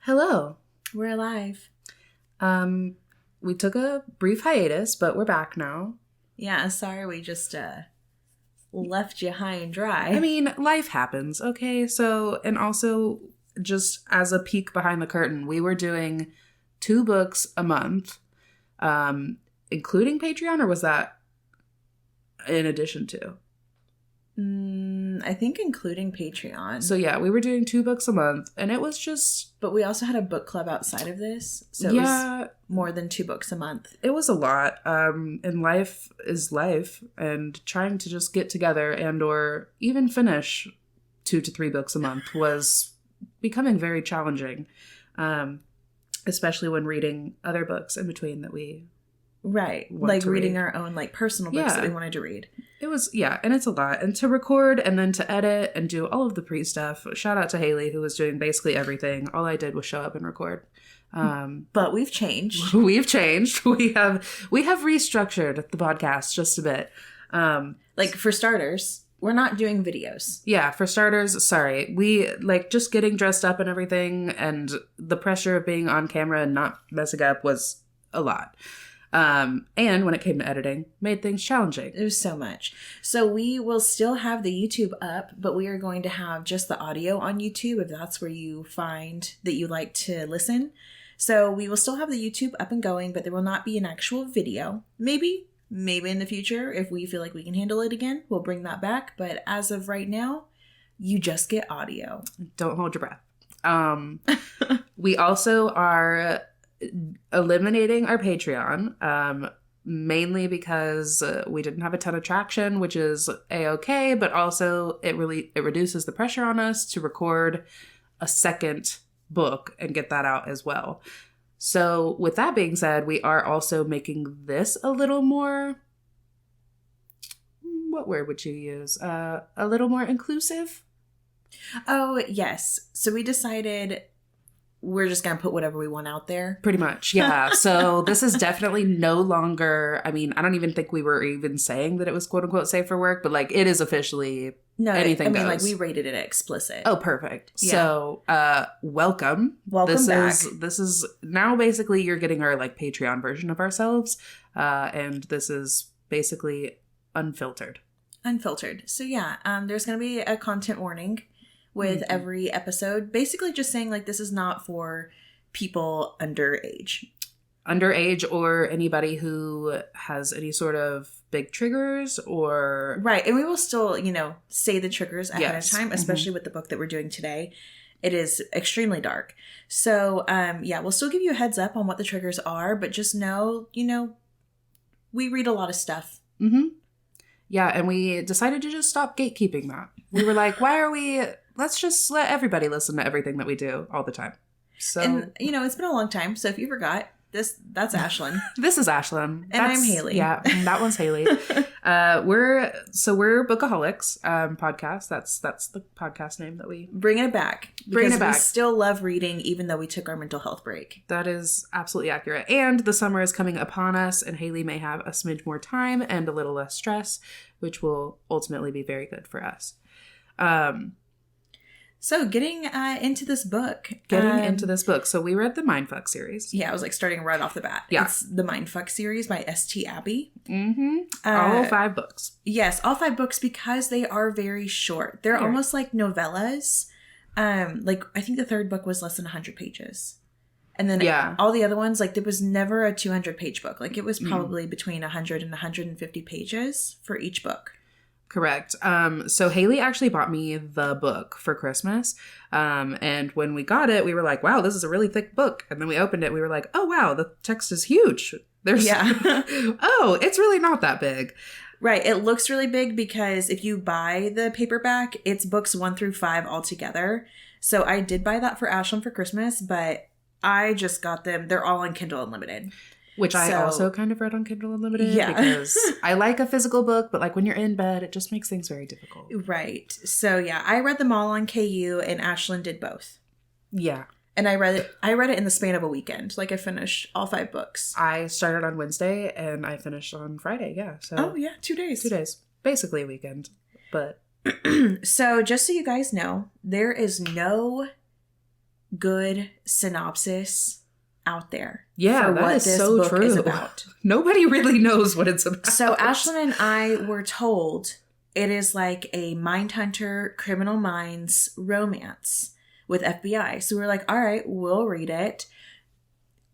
Hello. We're alive. We took a brief hiatus, but we're back now. Yeah, sorry we just left you high and dry. I mean, life happens, okay? So, and also, just as a peek behind the curtain, we were doing 2 books a month, including Patreon, or was that in addition to? I think including Patreon. So yeah, we were doing 2 books a month, and it was just... But we also had a book club outside of this, so it was more than 2 books a month. It was a lot, and life is life, and trying to just get together and or even finish 2 to 3 books a month was becoming very challenging, especially when reading other books in between that we... Right, like reading our own like personal books that we wanted to read. It was, and it's a lot. And to record and then to edit and do all of the pre-stuff. Shout out to Haley, who was doing basically everything. All I did was show up and record. But we've changed. We've changed. We have restructured the podcast just a bit. Like for starters, we're not doing videos. Yeah, for starters, sorry. We like just getting dressed up and everything, and the pressure of being on camera and not messing up was a lot. And when it came to editing, made things challenging. There's so much. So we will still have the YouTube up, but we are going to have just the audio on YouTube if that's where you find that you like to listen. So we will still have the YouTube up and going, but there will not be an actual video. Maybe in the future, if we feel like we can handle it again, we'll bring that back. But as of right now, you just get audio. Don't hold your breath. We also are eliminating our Patreon, mainly because we didn't have a ton of traction, which is a-okay, but also it reduces the pressure on us to record a second book and get that out as well. So with that being said, we are also making this a little more, what word would you use? A little more inclusive? Oh, yes. So we decided we're just going to put whatever we want out there. Pretty much, yeah. So this is definitely no longer, I mean, I don't even think we were even saying that it was quote unquote safe for work, but like it is officially anything goes. Like we rated it explicit. Oh, perfect. Yeah. So welcome. Welcome back. This is now basically you're getting our like Patreon version of ourselves. And this is basically unfiltered. So yeah, there's going to be a content warning with every episode, basically just saying like this is not for people underage or anybody who has any sort of big triggers or right. And we will still say the triggers ahead of time, especially with the book that we're doing today. It is extremely dark, so we'll still give you a heads up on what the triggers are, but just know we read a lot of stuff. Yeah, and we decided to just stop gatekeeping that. We were like, let's just let everybody listen to everything that we do all the time. So, and it's been a long time. So if you forgot, that's Ashlyn. This is Ashlyn. And I'm Haley. Yeah, that one's Haley. We're Bookaholics podcast. That's the podcast name that we bringing it back. We still love reading, even though we took our mental health break. That is absolutely accurate. And the summer is coming upon us, and Haley may have a smidge more time and a little less stress, which will ultimately be very good for us. So getting into this book. So we read the Mindfuck series. Yeah, I was like starting right off the bat. Yeah. It's the Mindfuck series by S.T. Abbey. All 5 books. Yes, all 5 books because they are very short. They're almost like novellas. Like I think the 3rd book was less than 100 pages. And then all the other ones, like there was never a 200-page book. Like it was probably between 100 and 150 pages for each book. Correct. So Haley actually bought me the book for Christmas. And when we got it, we were like, wow, this is a really thick book. And then we opened it. We were like, oh, wow, the text is huge. Oh, it's really not that big. Right. It looks really big because if you buy the paperback, it's books 1 through 5 all together. So I did buy that for Ashlyn for Christmas, but I just got them. They're all on Kindle Unlimited. Which I also kind of read on Kindle Unlimited because I like a physical book, but like when you're in bed, it just makes things very difficult. Right. So yeah, I read them all on KU and Ashlyn did both. Yeah. And I read it in the span of a weekend. Like I finished all 5 books. I started on Wednesday and I finished on Friday. Yeah. So 2 days. 2 days. Basically a weekend. But so just so you guys know, there is no good synopsis out there. Yeah, for that what is this so book true. is about. Nobody really knows what it's about. So Ashlyn and I were told it is like a Mindhunter Criminal Minds romance with FBI. So we were like, all right, we'll read it.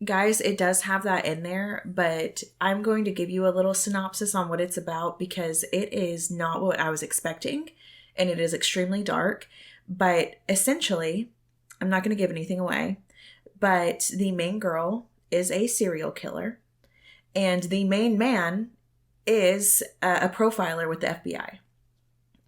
Guys, it does have that in there, but I'm going to give you a little synopsis on what it's about because it is not what I was expecting, and it is extremely dark. But essentially, I'm not going to give anything away, but the main girl is a serial killer, and the main man is a profiler with the FBI.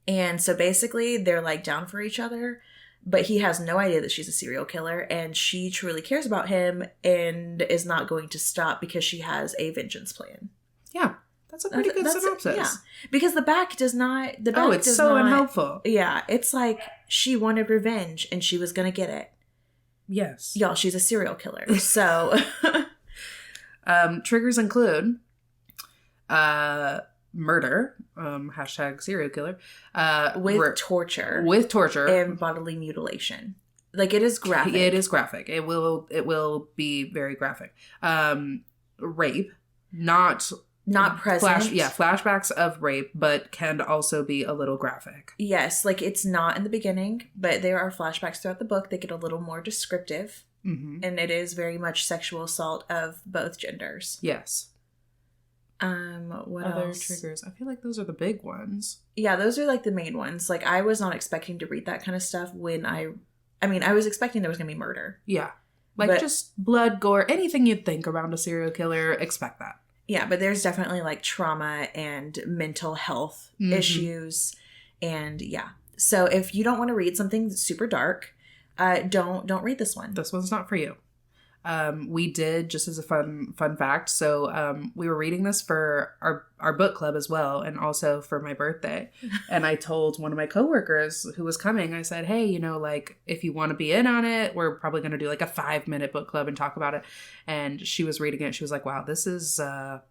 And so basically, they're like down for each other. But he has no idea that she's a serial killer, and she truly cares about him and is not going to stop because she has a vengeance plan. Yeah, that's a pretty good synopsis. Yeah, because the back does not. The back it's does so not, unhelpful. Yeah, it's like she wanted revenge and she was going to get it. Yes. Y'all, she's a serial killer. So, triggers include murder, hashtag serial killer, with torture, and bodily mutilation. Like, it is graphic. It is graphic. It will be very graphic. Rape, not present. Flashbacks of rape, but can also be a little graphic. Yes, like it's not in the beginning, but there are flashbacks throughout the book. They get a little more descriptive, and it is very much sexual assault of both genders. Yes. What other else? Triggers? I feel like those are the big ones. Yeah, those are like the main ones. Like, I was not expecting to read that kind of stuff when I was expecting there was gonna be murder. Yeah. Like, just blood, gore, anything you'd think around a serial killer, expect that. Yeah, but there's definitely like trauma and mental health issues. And yeah. So if you don't want to read something super dark, don't read this one. This one's not for you. We did, just as a fun fact, so we were reading this for our book club as well, and also for my birthday. And I told one of my coworkers who was coming, I said, hey, like, if you want to be in on it, we're probably going to do like a 5-minute book club and talk about it. And she was reading it. She was like, wow, this is a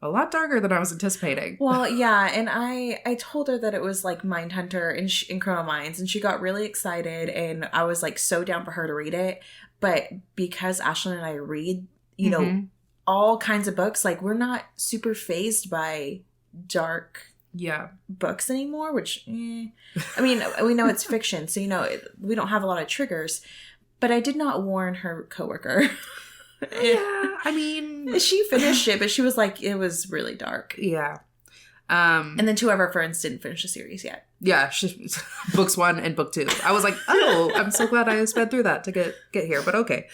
lot darker than I was anticipating. Well, yeah, and I told her that it was like Mindhunter and Criminal Minds, and she got really excited, and I was like so down for her to read it. But because Ashlyn and I read, all kinds of books, like, we're not super fazed by dark books anymore, which, I mean, we know it's fiction, so, we don't have a lot of triggers. But I did not warn her coworker. Yeah, I mean, she finished it, but she was like, it was really dark. Yeah. And then 2 of our friends didn't finish the series yet. Yeah, books 1 and book 2. I was like, oh, I'm so glad I sped through that to get here, but okay.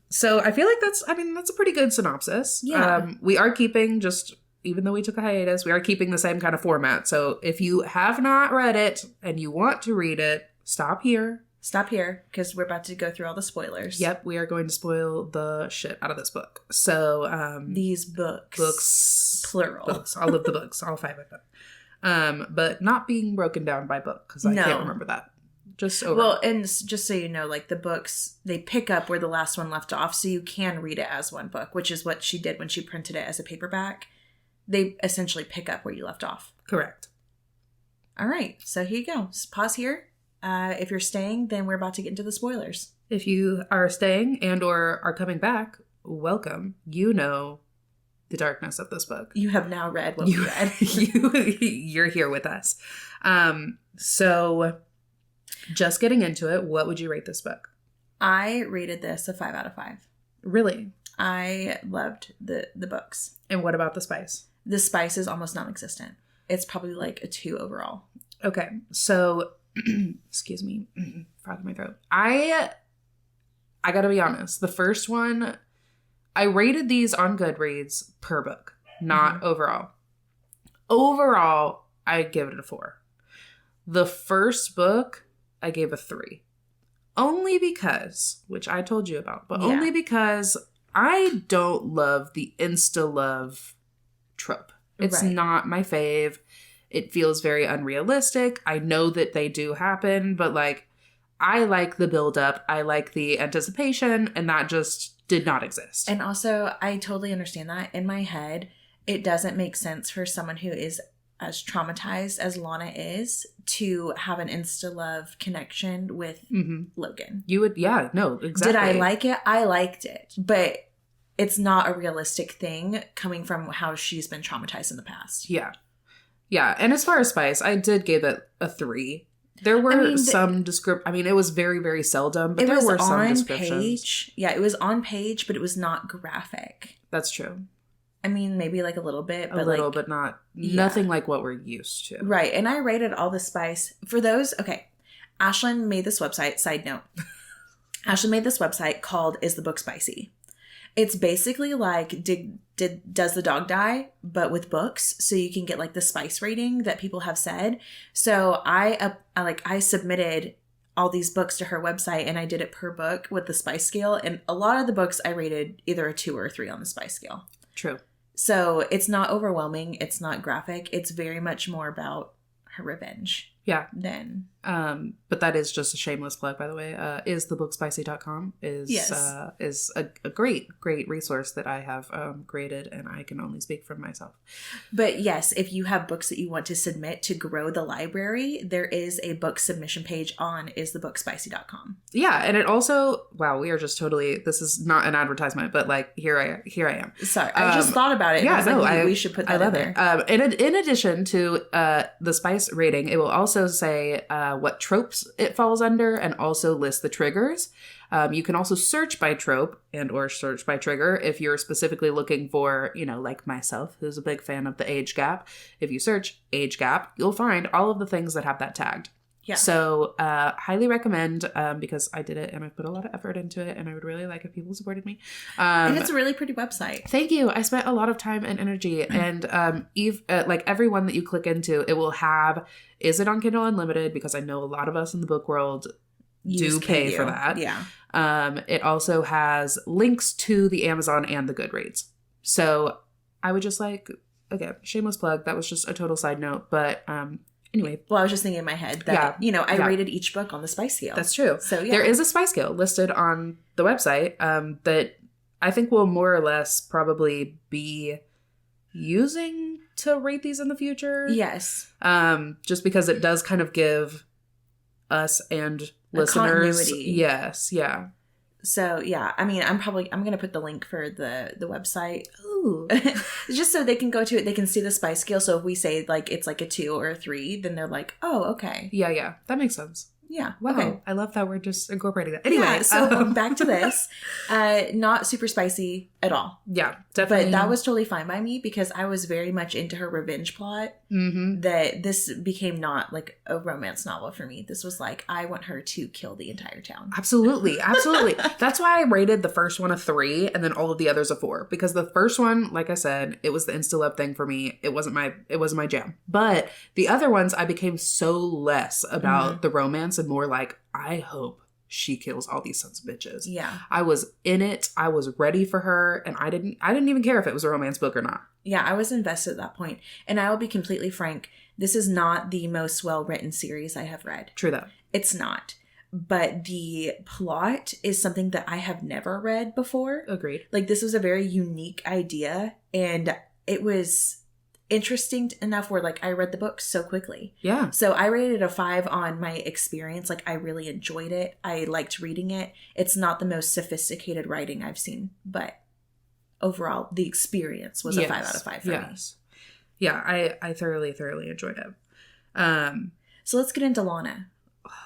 So I feel like that's a pretty good synopsis. Yeah. We are keeping, even though we took a hiatus, we are keeping the same kind of format. So if you have not read it and you want to read it, stop here. Stop here, because we're about to go through all the spoilers. Yep, we are going to spoil the shit out of this book. So, these books. Plural. Books. All of the books. All 5 of them. But not being broken down by book, because I can't remember that. Just over. Well, and just so you know, like, the books, they pick up where the last one left off, so you can read it as one book, which is what she did when she printed it as a paperback. They essentially pick up where you left off. Correct. All right, so here you go. Just pause here. If you're staying, then we're about to get into the spoilers. If you are staying and or are coming back, welcome. You know the darkness of this book. You have now read what we read. You're here with us. So just getting into it, what would you rate this book? I rated this a 5 out of 5. Really? I loved the books. And what about the spice? The spice is almost non-existent. It's probably like a 2 overall. Okay, so excuse me, frog in my throat. I gotta be honest. The first one, I rated these on Goodreads per book, not overall. Overall, I give it a 4. The first book, I gave a 3. Only because, which I told you about, but only because I don't love the insta-love trope. It's not my fave. It feels very unrealistic. I know that they do happen, but like, I like the build-up. I like the anticipation, and that just did not exist. And also, I totally understand that. In my head, it doesn't make sense for someone who is as traumatized as Lana is, to have an insta-love connection with Logan. You would, yeah, no, exactly. Did I like it? I liked it. But it's not a realistic thing coming from how she's been traumatized in the past. Yeah. Yeah. And as far as Spice, I did give it a 3. There were some it was very, very seldom, but there were some descriptions. Yeah, it was on page, but it was not graphic. That's true. I mean, maybe like a little bit, but but not nothing like what we're used to. Right. And I rated all the Spice for those. Okay. Ashlyn made this website. Side note. Ashlyn made this website called Is the Book Spicy? It's basically like does the dog die, but with books, so you can get like the spice rating that people have said. So I submitted all these books to her website, and I did it per book with the spice scale. And a lot of the books I rated either a 2 or a 3 on the spice scale. True. So it's not overwhelming. It's not graphic. It's very much more about her revenge. Yeah. Then. But that is just a shameless plug, by the way. Isthebookspicy.com is a great resource that I have created, and I can only speak for myself. But yes, if you have books that you want to submit to grow the library, there is a book submission page on isthebookspicy.com. Yeah, and it also, wow, we are just totally, this is not an advertisement, but like here I am. Sorry, I just thought about it. Yeah, no, we should put that in there. In addition to the spice rating, it will also say what tropes it falls under, and also list the triggers. You can also search by trope and or search by trigger if you're specifically looking for, like myself, who's a big fan of the age gap. If you search age gap, you'll find all of the things that have that tagged. Yeah. So highly recommend, because I did it and I put a lot of effort into it, and I would really like if people supported me. And it's a really pretty website. Thank you. I spent a lot of time and energy, and like every one that you click into, it will have, is it on Kindle Unlimited? Because I know a lot of us in the book world do pay for that. Yeah. It also has links to the Amazon and the Goodreads. So I would just again, shameless plug. That was just a total side note, but anyway. Well, I was just thinking in my head that, I rated each book on the spice scale. That's true. So yeah. There is a spice scale listed on the website that I think we'll more or less probably be using to rate these in the future. Yes. Just because it does kind of give us and listeners continuity. Yes. Yeah. So yeah, I mean, I'm going to put the link for the website. Ooh. Just so they can go to it, they can see the spice scale. So if we say like it's like a 2 or a 3, then they're like, oh, okay. Yeah. That makes sense. Yeah. Wow. Okay. I love that we're just incorporating that. Anyway, yeah, so back to this. Not super spicy at all. Yeah, definitely. But that was totally fine by me because I was very much into her revenge plot. Mm-hmm. That this became not like a romance novel for me. This was like, I want her to kill the entire town. Absolutely. That's why I rated the first one a 3 and then all of the others a 4. Because the first one, like I said, it was the insta-love thing for me. It wasn't my jam. But the other ones, I became so less about the romance and more like, I hope she kills all these sons of bitches. Yeah. I was in it. I was ready for her. And I didn't even care if it was a romance book or not. Yeah, I was invested at that point. And I will be completely frank. This is not the most well-written series I have read. True that. It's not. But the plot is something that I have never read before. Agreed. Like, this was a very unique idea. And it was interesting enough where like I read the book so quickly. Yeah. So I rated a 5 on my experience. Like, I really enjoyed it. I liked reading it. It's not the most sophisticated writing I've seen, but overall the experience was a 5 out of 5 for me. Yeah, I thoroughly enjoyed it. So let's get into Lana.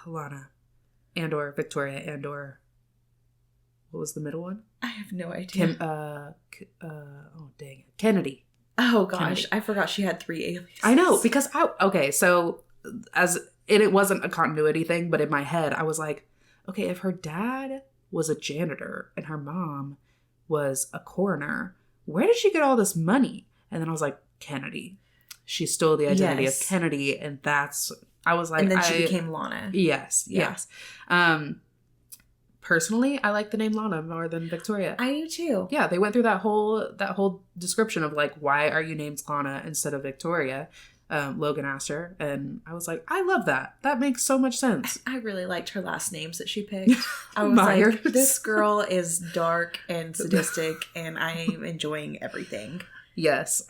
Lana. And or Victoria and or what was the middle one? I have no idea. Oh dang it. Kennedy. Oh gosh, Kennedy. I forgot she had 3 aliases. I know, because so it wasn't a continuity thing, but in my head I was like, okay, if her dad was a janitor and her mom was a coroner, where did she get all this money? And then I was like, Kennedy. She stole the identity of Kennedy, and I was like, and then she became Lana. Yes. Personally, I like the name Lana more than Victoria. I do too. Yeah, they went through that whole description of like, why are you named Lana instead of Victoria? Logan asked her, and I was like, I love that. That makes so much sense. I really liked her last names that she picked. I was like, this girl is dark and sadistic, and I am enjoying everything. Yes.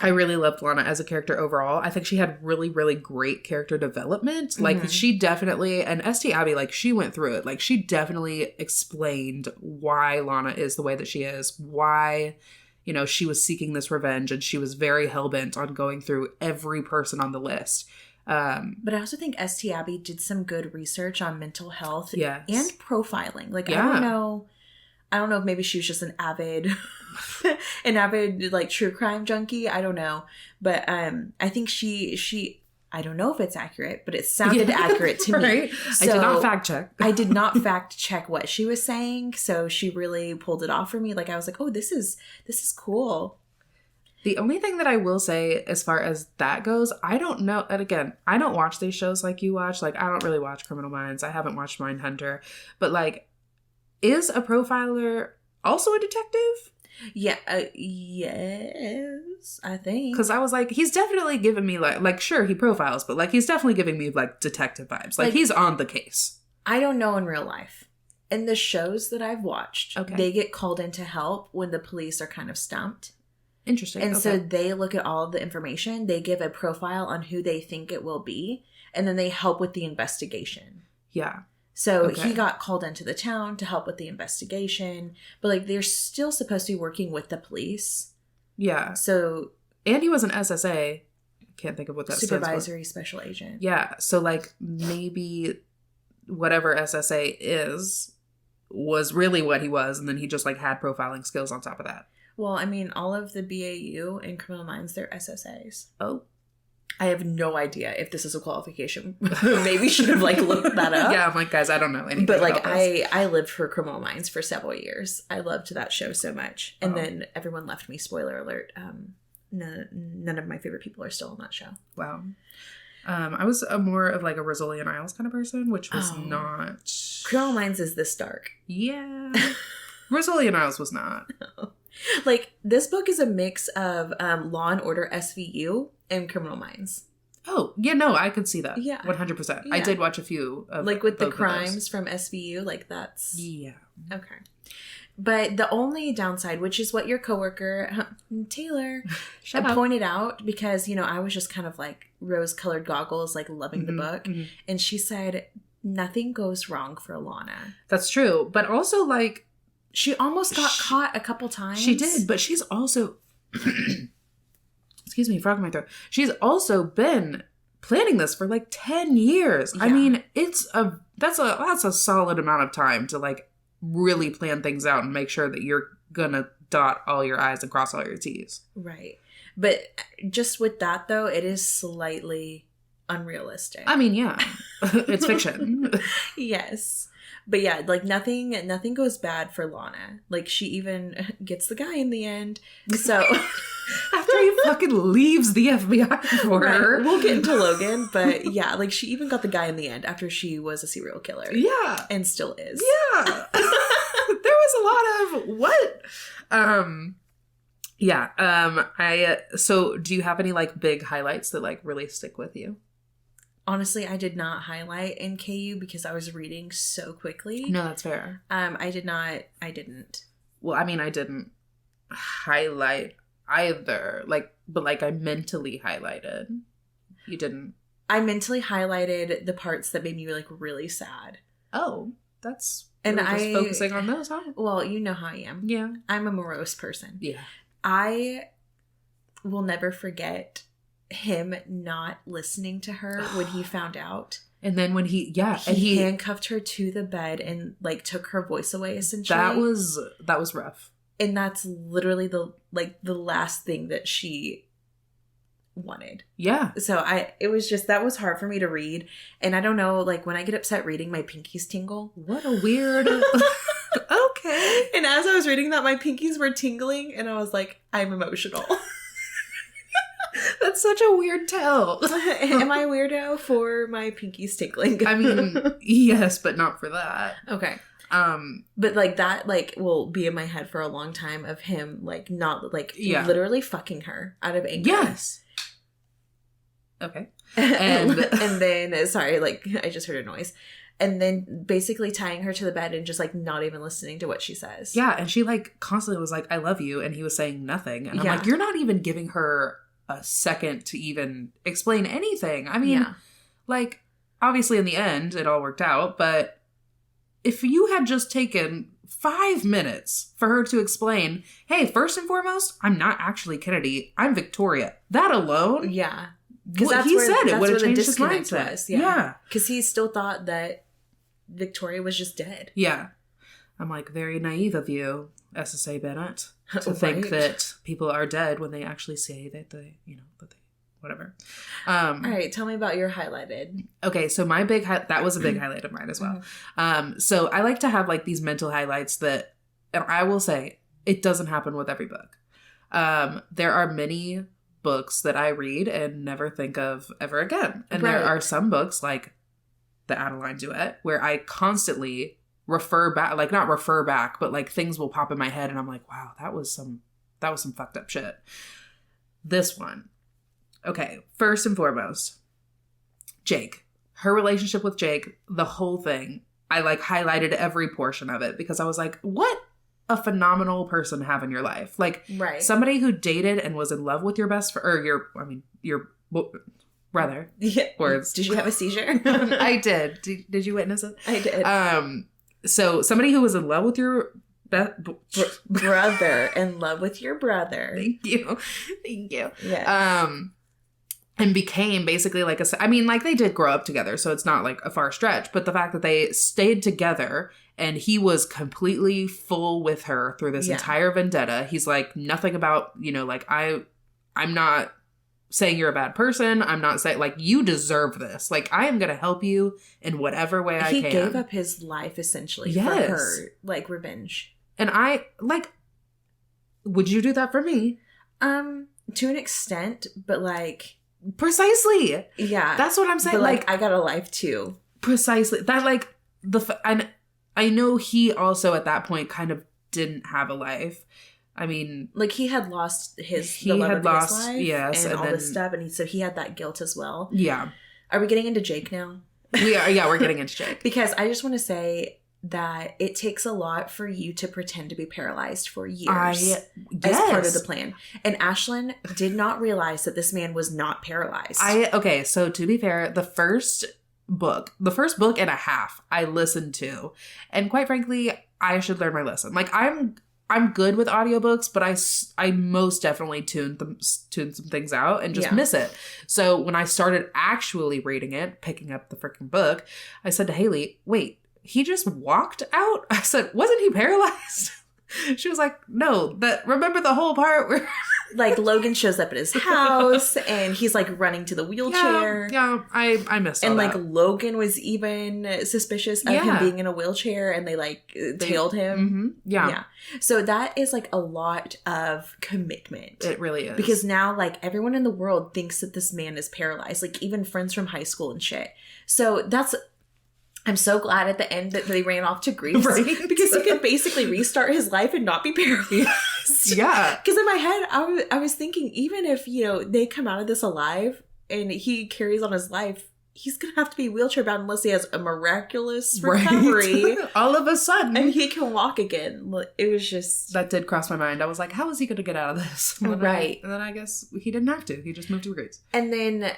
I really loved Lana as a character overall. I think she had really, really great character development. Like, she definitely, and St. Abby, like, she went through it. Like, she definitely explained why Lana is the way that she is, why, you know, she was seeking this revenge, and she was very hellbent on going through every person on the list. But I also think St. Abby did some good research on mental health Yes. and profiling. Like, Yeah. I don't know if maybe she was just an avid like true crime junkie. I don't know. But I think she I don't know if it's accurate, but it sounded accurate to me. Right? So, I did not fact check. I did not fact check what she was saying. So she really pulled it off for me. Like, I was like, oh, this is cool. The only thing that I will say as far as that goes, I don't know. And again, I don't watch these shows like you watch. Like, I don't really watch Criminal Minds. I haven't watched Mindhunter. But, like, is a profiler also a detective? Yeah. Yes, I think. Because I was like, he's definitely giving me, like, sure, he profiles, but, like, he's definitely giving me, like, detective vibes. Like, he's on the case. I don't know in real life. In the shows that I've watched, they get called in to help when the police are kind of stumped. Interesting. And so they look at all of the information. They give a profile on who they think it will be. And then they help with the investigation. Yeah. So he got called into the town to help with the investigation. But, like, they're still supposed to be working with the police. Yeah. So. And he was an SSA. Can't think of what that Supervisory Special Agent. Yeah. So, like, maybe whatever SSA is was really what he was. And then he just, like, had profiling skills on top of that. Well, I mean, all of the BAU and Criminal Minds, they're SSAs. Oh. I have no idea if this is a qualification. Maybe should have, like, looked that up. Yeah, I'm like, guys, I don't know anything. But, like, I lived for Criminal Minds for several years. I loved that show so much. And then everyone left me. Spoiler alert. None of my favorite people are still on that show. Wow. I was more of, like, a Rizzoli and Isles kind of person, which was not. Criminal Minds is this dark. Yeah. Rizzoli and Isles was not. Like, this book is a mix of Law and Order SVU and Criminal Minds. Oh, yeah, no, I could see that. Yeah. 100%. Yeah. I did watch a few of like, with the both of crimes those. from SVU, like, that's... Yeah. Okay. But the only downside, which is what your coworker, Taylor, pointed out, because, you know, I was just kind of, like, rose-colored goggles, like, loving the book. Mm-hmm. And she said, nothing goes wrong for Lana. That's true. But also, like... She almost got caught a couple times. She did, but she's also... Excuse me, frog in my throat. She's also been planning this for, like, 10 years. Yeah. I mean, that's a solid amount of time to, like, really plan things out and make sure that you're gonna dot all your I's and cross all your T's. Right. But just with that, though, it is slightly unrealistic. I mean, yeah. It's fiction. Yes. But yeah, like, nothing goes bad for Lana. Like, she even gets the guy in the end. So after he fucking leaves the FBI for her. We'll get into Logan, but yeah, like, she even got the guy in the end after she was a serial killer. Yeah. And still is. Yeah. There was a lot of what? Yeah. So do you have any, like, big highlights that, like, really stick with you? Honestly, I did not highlight in KU because I was reading so quickly. No, that's fair. I didn't. Well, I mean, I didn't highlight either. Like, but, like, I mentally highlighted. You didn't. I mentally highlighted the parts that made me, like, really sad. Oh, that's... And just focusing on those, huh? Well, you know how I am. Yeah. I'm a morose person. Yeah. I will never forget him not listening to her when he found out. And then when he handcuffed her to the bed and, like, took her voice away, essentially. That was rough. And that's literally the last thing that she wanted. Yeah. So that was hard for me to read. And I don't know, like, when I get upset reading, my pinkies tingle. What a weird... Okay. And as I was reading that, my pinkies were tingling and I was like, I'm emotional. That's such a weird tell. Am I a weirdo for my pinkies tingling? I mean, yes, but not for that. Okay. But, like, that, like, will be in my head for a long time of him, like, not, like, literally fucking her out of anger. Yes. Okay. And then, sorry, like, I just heard a noise. And then basically tying her to the bed and just, like, not even listening to what she says. Yeah, and she, like, constantly was like, I love you, and he was saying nothing. And I'm like, you're not even giving her a second to even explain anything. I mean, like, obviously in the end, it all worked out, but if you had just taken 5 minutes for her to explain, hey, first and foremost, I'm not actually Kennedy, I'm Victoria. That alone. Yeah. Because he said it would have changed his mindset. Yeah. Because he still thought that Victoria was just dead. Yeah. I'm like, very naive of you, SSA Bennett, to think that people are dead when they actually say that they, whatever. All right, tell me about your highlighted. Okay, so my that was a big highlight of mine as well. So I like to have like these mental highlights that, and I will say, it doesn't happen with every book. There are many books that I read and never think of ever again. And there are some books like the Adeline Duet where I constantly refer back, like not refer back, but like things will pop in my head and I'm like, wow, that was some fucked up shit. This one. Okay, first and foremost, Jake. Her relationship with Jake, the whole thing, I like highlighted every portion of it because I was like, what a phenomenal person to have in your life. Like, somebody who dated and was in love with your best friend, or your brother. Yeah. Words. Did you have a seizure? I did. Did you witness it? I did. So somebody who was in love with your brother, in love with your brother. Thank you. Yeah. And became basically like they did grow up together, so it's not like a far stretch, but the fact that they stayed together and he was completely full with her through this entire vendetta. He's like, nothing about, like, I'm not saying you're a bad person. I'm not saying, like, you deserve this. Like, I am going to help you in whatever way I can. He gave up his life, essentially, for her, like, revenge. And I, like, would you do that for me? To an extent, but, like... Precisely. Yeah. That's what I'm saying. But, like, I got a life, too. Precisely. That, like, and I know he also, at that point, kind of didn't have a life. I mean, like, he had lost the love of his life, yes, and all this stuff, and so he had that guilt as well. Yeah. Are we getting into Jake now? We're getting into Jake. Because I just want to say that it takes a lot for you to pretend to be paralyzed for years as part of the plan. And Ashlyn did not realize that this man was not paralyzed. Okay, so to be fair, the first book and a half I listened to, and quite frankly, I should learn my lesson. Like, I'm good with audiobooks, but I most definitely tuned some things out and just miss it. So when I started actually reading it, picking up the freaking book, I said to Haley, wait, he just walked out? I said, wasn't he paralyzed? She was like, no, remember the whole part where... like, Logan shows up at his house and he's like running to the wheelchair. Yeah, I missed all and that. like Logan was even suspicious of him being in a wheelchair and they tailed him. Mm-hmm. Yeah. So that is like a lot of commitment. It really is. Because now like everyone in the world thinks that this man is paralyzed. Like even friends from high school and shit. So I'm so glad at the end that they ran off to Greece. Right? Because he could basically restart his life and not be paralyzed. Yeah. Because in my head, I was thinking, even if, they come out of this alive and he carries on his life, he's going to have to be wheelchair bound unless he has a miraculous recovery. All of a sudden. And he can walk again. It was just... That did cross my mind. I was like, how is he going to get out of this? And then I guess he didn't have to. He just moved to Greece. And then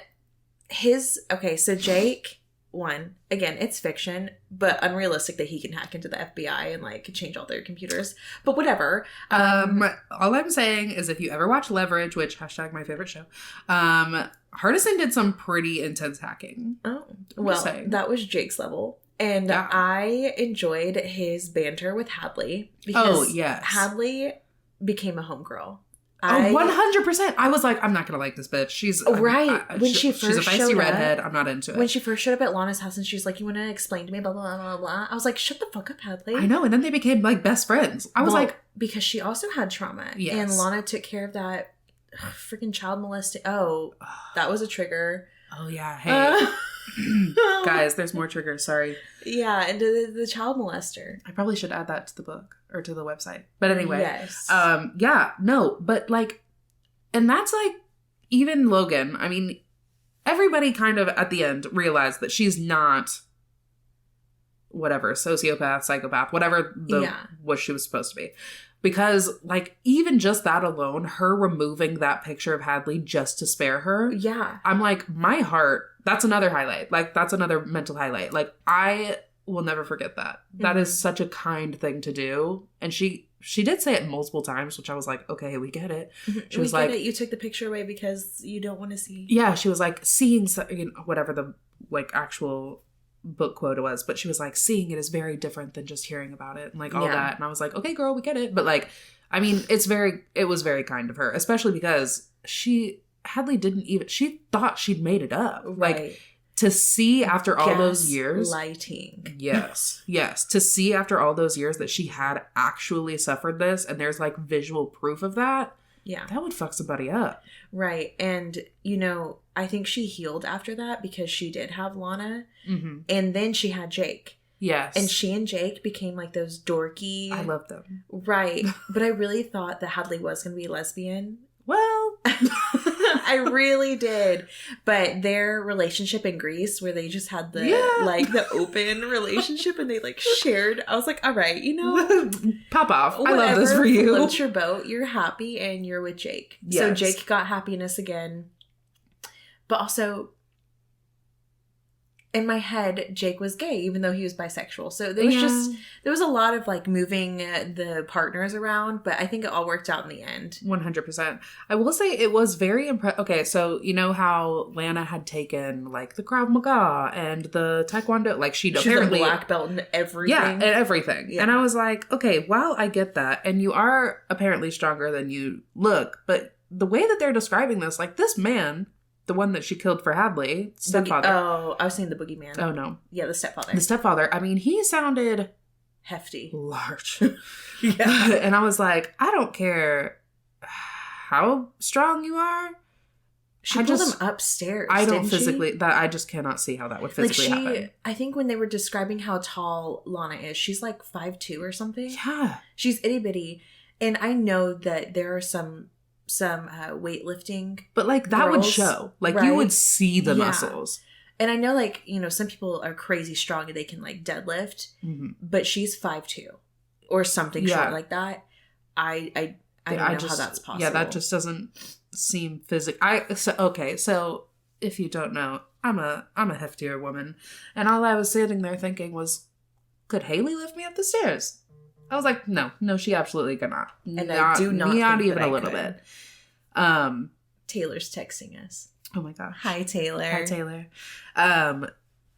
so Jake... One, again, it's fiction, but unrealistic that he can hack into the FBI and like change all their computers. But whatever. All I'm saying is if you ever watch Leverage, which # my favorite show, Hardison did some pretty intense hacking. Oh, well, that was Jake's level. And I enjoyed his banter with Hadley. Because Hadley became a homegirl. 100%. I was like, I'm not going to like this bitch. She's when she first she's a feisty redhead. I'm not into it. When she first showed up at Lana's house and she's like, you want to explain to me, blah, blah, blah, blah. I was like, shut the fuck up, Hadley. I know. And then they became like best friends. I was like. Because she also had trauma. Yes. And Lana took care of that freaking child molesting. Oh, that was a trigger. Oh, yeah. Hey. Guys, there's more triggers. Sorry. Yeah. And the child molester. I probably should add that to the book. Or to the website. But anyway. Yes. But like, and that's like, even Logan, I mean, everybody kind of at the end realized that she's not whatever, sociopath, psychopath, whatever what she was supposed to be. Because, like, even just that alone, her removing that picture of Hadley just to spare her. Yeah. I'm like, my heart, that's another highlight. Like, that's another mental highlight. Like, I will never forget that. That is such a kind thing to do. And she did say it multiple times, which I was like, okay, we get it. She was like, you took the picture away because you don't want to see. Yeah, she was like, seeing, whatever the, like, actual book quote was, but she was like, seeing it is very different than just hearing about it and like all that. And I was like, okay, girl, we get it. But like, I mean, it was very kind of her, especially because Hadley she thought she'd made it up. Right. Like, to see after all those years. Lighting. Yes. Yes. To see after all those years that she had actually suffered this and there's like visual proof of that. Yeah. That would fuck somebody up. Right. And, I think she healed after that because she did have Lana. Mm-hmm. And then she had Jake. Yes. And she and Jake became like those dorky. I love them. Right. But I really thought that Hadley was going to be lesbian. Well, I really did. But their relationship in Greece where they just had the open relationship and they like shared. I was like, all right, pop off. I love this for you. Float your boat. You're happy and you're with Jake. Yes. So Jake got happiness again. But also, in my head, Jake was gay, even though he was bisexual. So there was a lot of like moving the partners around, but I think it all worked out in the end. 100%. I will say it was very impressive. Okay, so you know how Lana had taken like the Krav Maga and the Taekwondo, like she's apparently a black belt and everything. Yeah, and everything. Yeah. And I was like, okay, well, I get that, and you are apparently stronger than you look, but the way that they're describing this, like this man. The one that she killed for Hadley, stepfather. I was saying the boogeyman. Oh, no. Yeah, the stepfather. The stepfather. I mean, he sounded... hefty. Large. Yeah. And I was like, I don't care how strong you are. She pulled him upstairs, I don't physically... I just cannot see how that would physically happen. I think when they were describing how tall Lana is, she's like 5'2" or something. Yeah. She's itty-bitty. And I know that there are some weightlifting, but like that would show, like you would see the muscles. And I know, like, some people are crazy strong and they can like deadlift, but she's 5'2" or something short like that. I don't know how that's possible. Yeah, that just doesn't seem physical. So if you don't know, I'm a heftier woman, and all I was sitting there thinking was, could Haley lift me up the stairs? I was like, no, she absolutely cannot. And I do not think even a little bit. Taylor's texting us. Oh my gosh. Hi, Taylor. Hi, Taylor.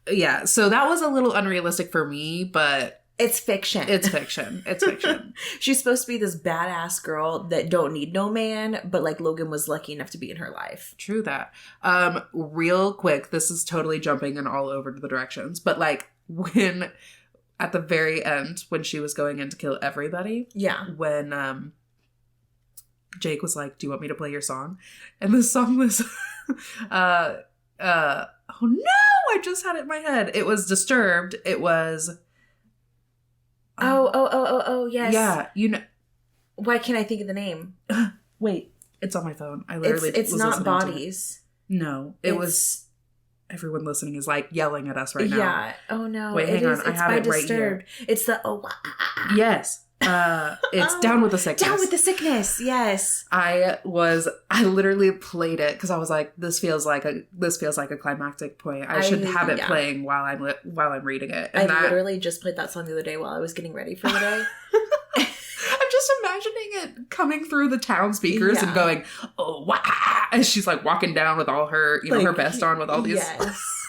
Yeah, so that was a little unrealistic for me, but... It's fiction. It's fiction. She's supposed to be this badass girl that don't need no man, but like Logan was lucky enough to be in her life. True that. Real quick, this is totally jumping in all over the directions, but like when... At the very end, when she was going in to kill everybody. Yeah. When Jake was like, do you want me to play your song? And the song was, oh no, I just had it in my head. It was Disturbed. It was. Oh, yes. Yeah, Why can't I think of the name? Wait, it's on my phone. I literally It's not Bodies. No, it was... Everyone listening is like yelling at us right now. Yeah. Oh no. Wait, hang on. I have it right here. It's the Yes. It's Down with the Sickness. Down with the Sickness. Yes. I literally played it because I was like, this feels like a climactic point. I should have it playing while I'm reading it. And I literally just played that song the other day while I was getting ready for the day. I'm just imagining it coming through the town speakers and going, oh, wow, as she's like walking down with all her, her vest on with all these. Yes.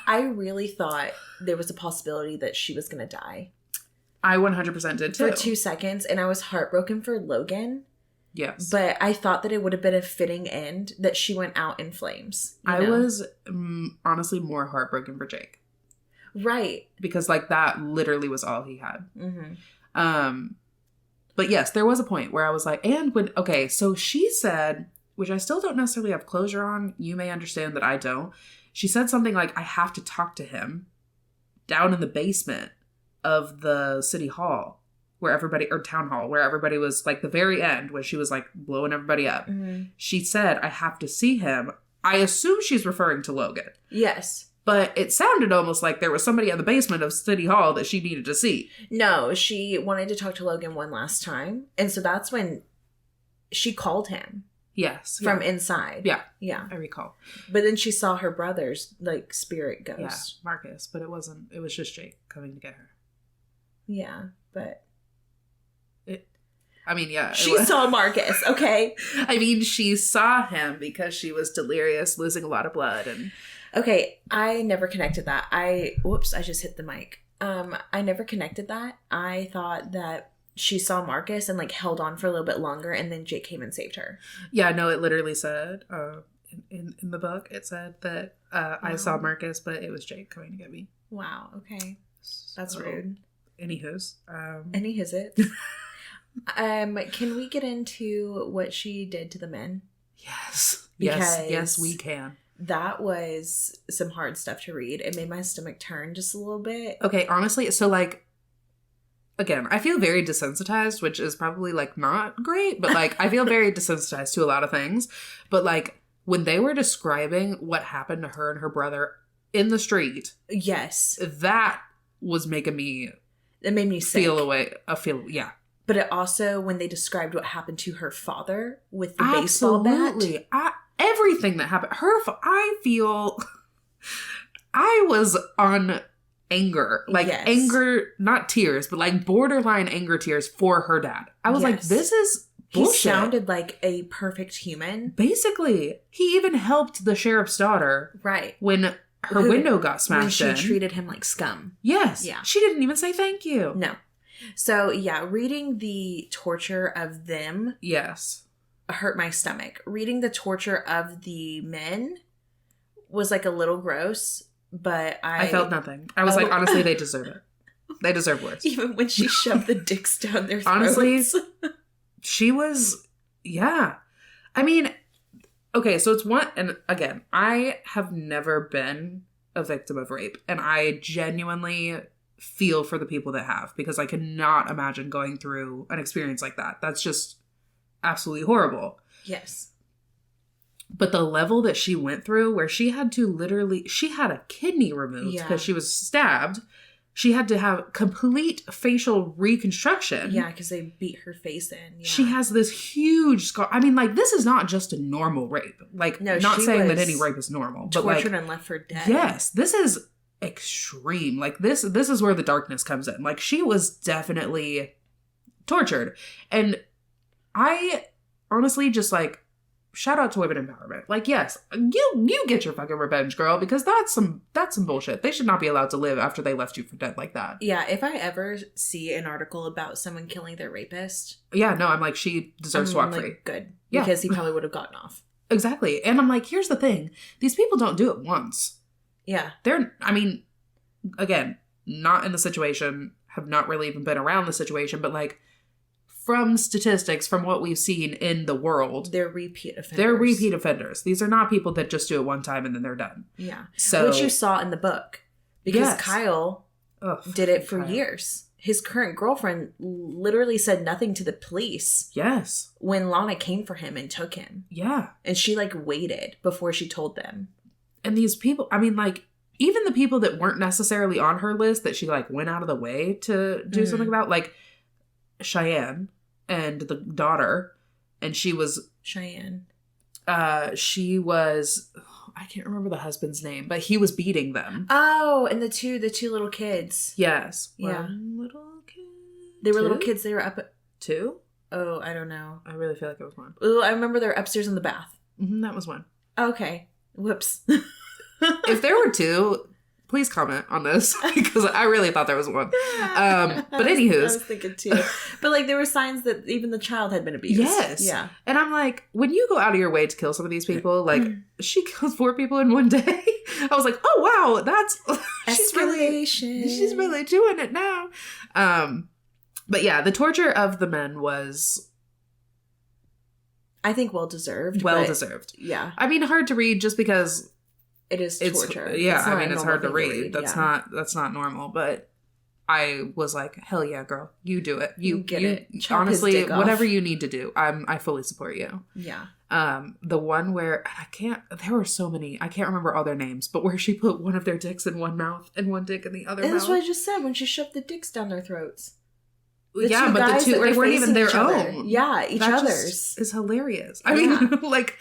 I really thought there was a possibility that she was going to die. I 100% did too. For 2 seconds, and I was heartbroken for Logan. Yes. But I thought that it would have been a fitting end that she went out in flames. I was honestly more heartbroken for Jake. Right. Because like that literally was all he had. Mm-hmm. But yes, there was a point where I was like, so she said, which I still don't necessarily have closure on. You may understand that I don't. She said something like, I have to talk to him down in the basement of the city hall town hall, where everybody was like the very end when she was like blowing everybody up. Mm-hmm. She said, I have to see him. I assume she's referring to Logan. Yes. But it sounded almost like there was somebody in the basement of City Hall that she needed to see. No, she wanted to talk to Logan one last time. And so that's when she called him. Yes. From inside. Yeah. Yeah. I recall. But then she saw her brother's, like, spirit ghost. Yeah, Marcus. But it was just Jake coming to get her. Yeah, but... She saw Marcus, okay? I mean, she saw him because she was delirious, losing a lot of blood. And okay, I never connected that. Whoops, I just hit the mic. I never connected that. I thought that she saw Marcus and, like, held on for a little bit longer, and then Jake came and saved her. Yeah, no, it literally said, in the book, it said that I saw Marcus, but it was Jake coming to get me. Wow, okay. That's rude. Anywho's. It. Can we get into what she did to the men? Yes. Because yes, we can. That was some hard stuff to read. It made my stomach turn just a little bit. Okay, honestly, so, like, again, I feel very desensitized, which is probably, like, not great, but, like, I feel very desensitized to a lot of things. But, like, when they were describing what happened to her and her brother in the street. Yes. That was making me... It made me sick. Yeah. But it also, when they described what happened to her father with the baseball bat. Everything that happened. I feel... I was on anger. Like, anger, not tears, but, like, borderline anger tears for her dad. I was like, this is bullshit. He sounded like a perfect human. Basically. He even helped the sheriff's daughter. Right. When her window got smashed when she treated him like scum. Yes. Yeah. She didn't even say thank you. No. So, yeah, reading the torture of them... Yes. Hurt my stomach. Reading the torture of the men was, like, a little gross, but I felt nothing. I was like, honestly, they deserve it. They deserve worse. Even when she shoved the dicks down their throats. Honestly, she was... Yeah. I mean... Okay, so it's one... And again, I have never been a victim of rape. And I genuinely... feel for the people that have, because I cannot imagine going through an experience like that. That's just absolutely horrible. Yes. But the level that she went through, where she had a kidney removed because she was stabbed. She had to have complete facial reconstruction. Yeah, because they beat her face in. Yeah. She has this huge scar. I mean, like, this is not just a normal rape. Like, no, not saying that any rape is normal. But, tortured like, and left for dead. Yes, this is extreme. Like, this is where the darkness comes in. Like, she was definitely tortured. And I honestly just, like, shout out to women empowerment. Like, yes, you get your fucking revenge, girl, because that's some bullshit. They should not be allowed to live after they left you for dead like that. Yeah, if I ever see an article about someone killing their rapist, yeah, no, I'm like, she deserves to walk free. Good. Yeah. Because he probably would have gotten off. Exactly. And I'm like, here's the thing. These people don't do it once. Yeah. I mean, again, not in the situation, have not really even been around the situation, but, like, from statistics, from what we've seen in the world, they're repeat offenders. These are not people that just do it one time and then they're done. Yeah. So, which you saw in the book. Because Kyle did it for years. His current girlfriend literally said nothing to the police. Yes. When Lana came for him and took him. Yeah. And she, like, waited before she told them. And these people, I mean, like, even the people that weren't necessarily on her list that she, like, went out of the way to do something about, like Cheyenne and the daughter, and she was... Cheyenne. She was... I can't remember the husband's name, but he was beating them. Oh, and the two little kids. Yes. Yeah. One little kid. They were little kids. They were up at... Two? Oh, I don't know. I really feel like it was one. Oh, I remember they were upstairs in the bath. Mm-hmm, that was one. Okay. Whoops. If there were two, please comment on this, because I really thought there was one. But anywho's. I was thinking two. But, like, there were signs that even the child had been abused. Yes. Yeah. And I'm like, when you go out of your way to kill some of these people, like, she kills 4 people in one day. I was like, oh, wow, that's... she's really doing it now. But yeah, the torture of the men was... I think well-deserved. Well-deserved. Yeah. I mean, hard to read just because... It is torture. Yeah, I mean, it's hard to read. That's not normal. But I was like, hell yeah, girl, you do it. You get it. Chop honestly, his dick off. Whatever you need to do, I fully support you. Yeah. The one where there were so many, I can't remember all their names, but where she put one of their dicks in one mouth and one dick in the other mouth. That's what I just said, when she shoved the dicks down their throats. Yeah, but the two, they weren't even their own. Yeah, each other's. Is hilarious. I mean, like,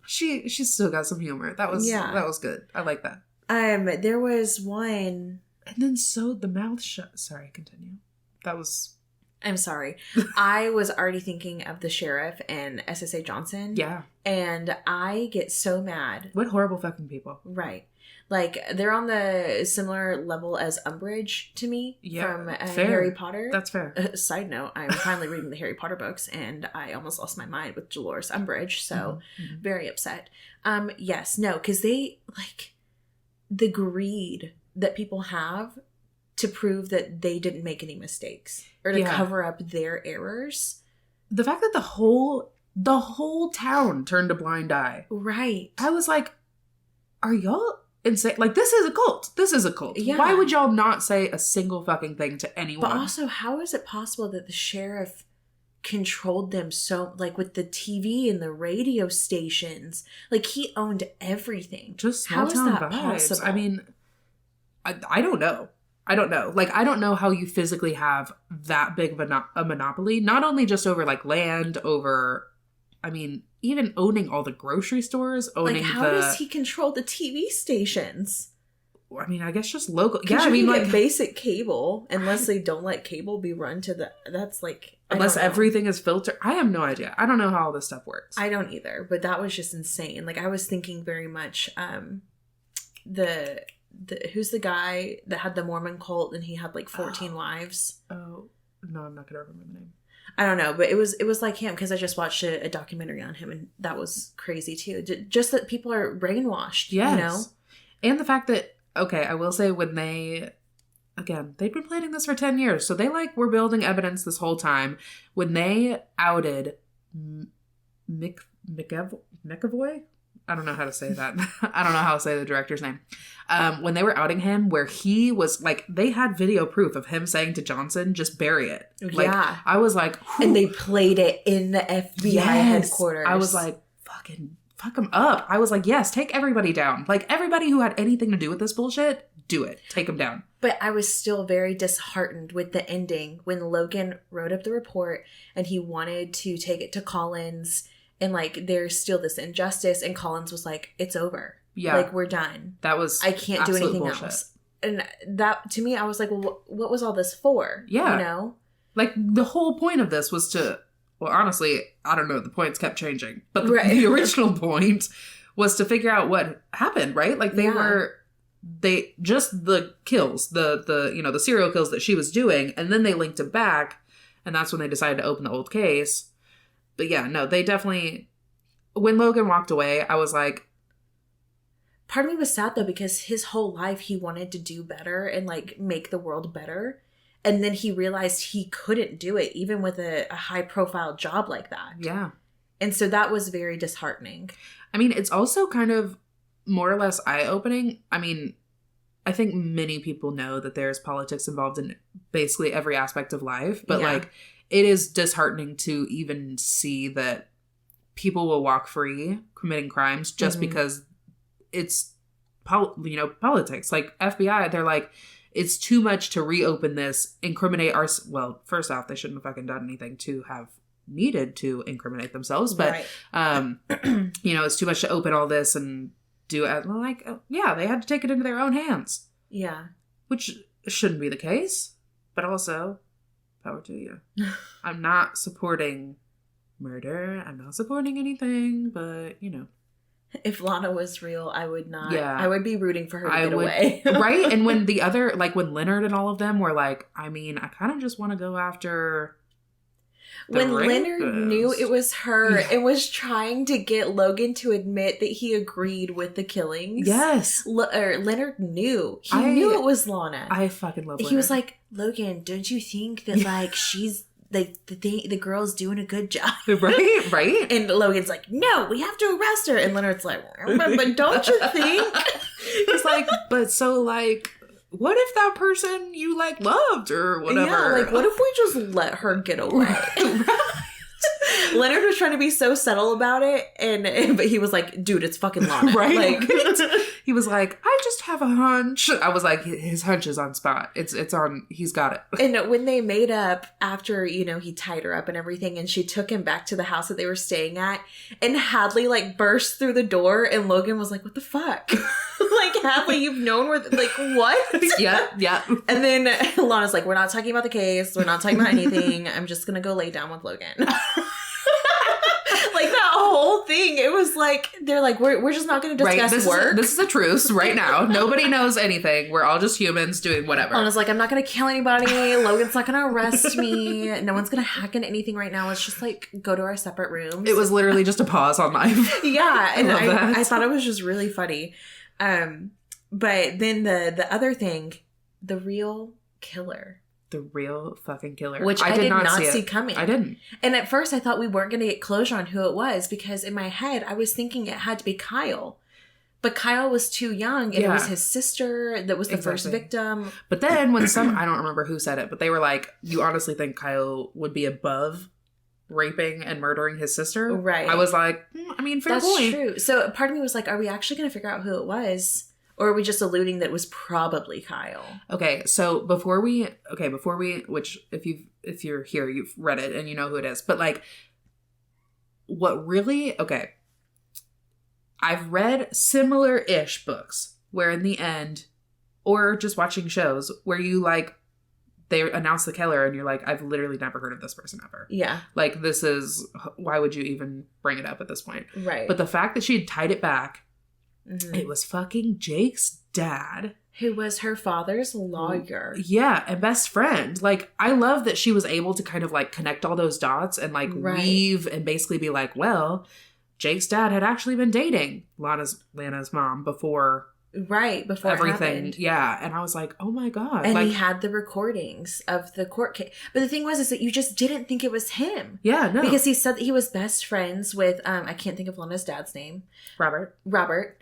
she still got some humor. That was good. I like that. There was one. And then sewed the mouth shut. Sorry, continue. That was... I'm sorry. I was already thinking of the sheriff and SSA Johnson. Yeah. And I get so mad. What horrible fucking people. Right. Like, they're on the similar level as Umbridge to me from Harry Potter. That's fair. Side note, I'm finally reading the Harry Potter books, and I almost lost my mind with Dolores Umbridge, so very upset. Yes, no, because they, like, the greed that people have to prove that they didn't make any mistakes or to cover up their errors. The fact that the whole town turned a blind eye. Right. I was like, are y'all insane? Like, this is a cult. This is a cult. Yeah. Why would y'all not say a single fucking thing to anyone? But also, how is it possible that the sheriff controlled them so, like, with the TV and the radio stations? Like, he owned everything. Just small town vibes. Possible? I mean, I don't know. I don't know. Like, I don't know how you physically have that big of a monopoly, not only just over, like, land, over, I mean, even owning all the grocery stores, owning like, how does he control the TV stations? I mean, I guess just local. Yeah, I mean, like, basic cable, unless they don't let cable be run to that's, like... Unless everything is filtered. I have no idea. I don't know how all this stuff works. I don't either, but that was just insane. Like, I was thinking very much, who's the guy that had the Mormon cult and he had like 14 wives? Oh, no, I'm not going to remember the name. I don't know, but it was like him because I just watched a documentary on him and that was crazy too. Just that people are brainwashed, yes. You know? And the fact that, okay, I will say when they've been planning this for 10 years, so they like were building evidence this whole time. When they outed McAvoy? I don't know how to say that. I don't know how to say the director's name. When they were outing him, where he was like, they had video proof of him saying to Johnson, just bury it. Like, yeah. I was like, whew. And they played it in the FBI headquarters. I was like, fuck him up. I was like, yes, take everybody down. Like, everybody who had anything to do with this bullshit, do it. Take them down. But I was still very disheartened with the ending when Logan wrote up the report and he wanted to take it to Collins. And, like, there's still this injustice. And Collins was like, it's over. Yeah. Like, we're done. That was I can't do anything bullshit. Else. And that, to me, I was like, well, what was all this for? Yeah. You know? Like, the whole point of this was to, well, honestly, I don't know. The points kept changing. But the original point was to figure out what happened, right? Like, just the kills, the serial kills that she was doing. And then they linked it back. And that's when they decided to open the old case. But yeah, no, they definitely... When Logan walked away, I was like... Part of me was sad, though, because his whole life he wanted to do better and, like, make the world better. And then he realized he couldn't do it, even with a high-profile job like that. Yeah. And so that was very disheartening. I mean, it's also kind of more or less eye-opening. I mean, I think many people know that there's politics involved in basically every aspect of life. But, like... It is disheartening to even see that people will walk free committing crimes just because it's, politics. Like, FBI, they're like, it's too much to reopen this, incriminate our... Well, first off, they shouldn't have fucking done anything to have needed to incriminate themselves. But, it's too much to open all this and do it. Like, yeah, they had to take it into their own hands. Yeah. Which shouldn't be the case. But also... Power to you. I'm not supporting murder. I'm not supporting anything, but, If Lana was real, I would not. Yeah. I would be rooting for her to get away. Right? And when the other, like, when Leonard and all of them were like, I mean, I kind of just want to go after... When Leonard knew it was her and was trying to get Logan to admit that he agreed with the killings. Yes. Leonard knew. He knew it was Lana. I fucking love Leonard. He was like, Logan, don't you think that, like, she's... The girl's doing a good job. Right? And Logan's like, no, we have to arrest her. And Leonard's like, but don't you think? He's like, but so, like... What if that person you, like, loved or whatever? Yeah, like, what if we just let her get away? Leonard was trying to be so subtle about it, but he was like, dude, it's fucking Lana. Right? Like, he was like, I just have a hunch. I was like, his hunch is on spot. It's on, he's got it. And when they made up after, you know, he tied her up and everything, and she took him back to the house that they were staying at, and Hadley like burst through the door, and Logan was like, what the fuck? Like, Hadley, you've known where, like, what? Yeah. And then Lana's like, we're not talking about the case. We're not talking about anything. I'm just going to go lay down with Logan. Like, that whole thing, it was like, they're like, we're just not going to discuss work. This is a truce right now. Nobody knows anything. We're all just humans doing whatever. Lana's like, I'm not going to kill anybody. Logan's not going to arrest me. No one's going to hack into anything right now. Let's just, like, go to our separate rooms. It was literally just a pause on life. Yeah. And I thought it was just really funny. But then the other thing, the real killer. The real fucking killer. Which I did not see coming. I didn't. And at first I thought we weren't going to get closure on who it was, because in my head I was thinking it had to be Kyle. But Kyle was too young, and it was his sister that was the first victim. But then when I don't remember who said it, but they were like, you honestly think Kyle would be above raping and murdering his sister? Right. I was like, I mean, fair point. That's true. So part of me was like, are we actually going to figure out who it was? Or are we just alluding that it was probably Kyle? Okay, so before we, which if you're here, you've read it and you know who it is. But like, I've read similar-ish books where in the end, or just watching shows where you like, they announce the killer and you're like, I've literally never heard of this person ever. Yeah. Like, why would you even bring it up at this point? Right. But the fact that she had tied it back, it was fucking Jake's dad. Who was her father's lawyer. Yeah, and best friend. Like, I love that she was able to kind of like connect all those dots and like weave and basically be like, well, Jake's dad had actually been dating Lana's mom before everything. Happened. Yeah. And I was like, oh my God. And he had the recordings of the court case. But the thing was that you just didn't think it was him. Yeah, no. Because he said that he was best friends with, I can't think of Lana's dad's name. Robert.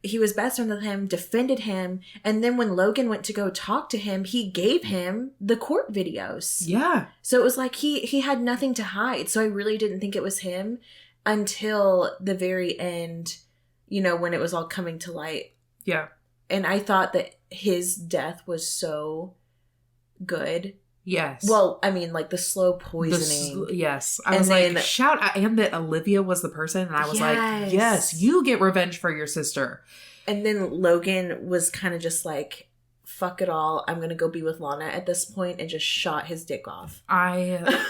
He was best friends with him, defended him. And then when Logan went to go talk to him, he gave him the court videos. Yeah. So it was like he had nothing to hide. So I really didn't think it was him until the very end, you know, when it was all coming to light. Yeah. And I thought that his death was so good. Yes. Well, I mean, like the slow poisoning. Yes. I was like, and that Olivia was the person. And I was like, yes, you get revenge for your sister. And then Logan was kind of just like, fuck it all. I'm going to go be with Lana at this point, and just shot his dick off. I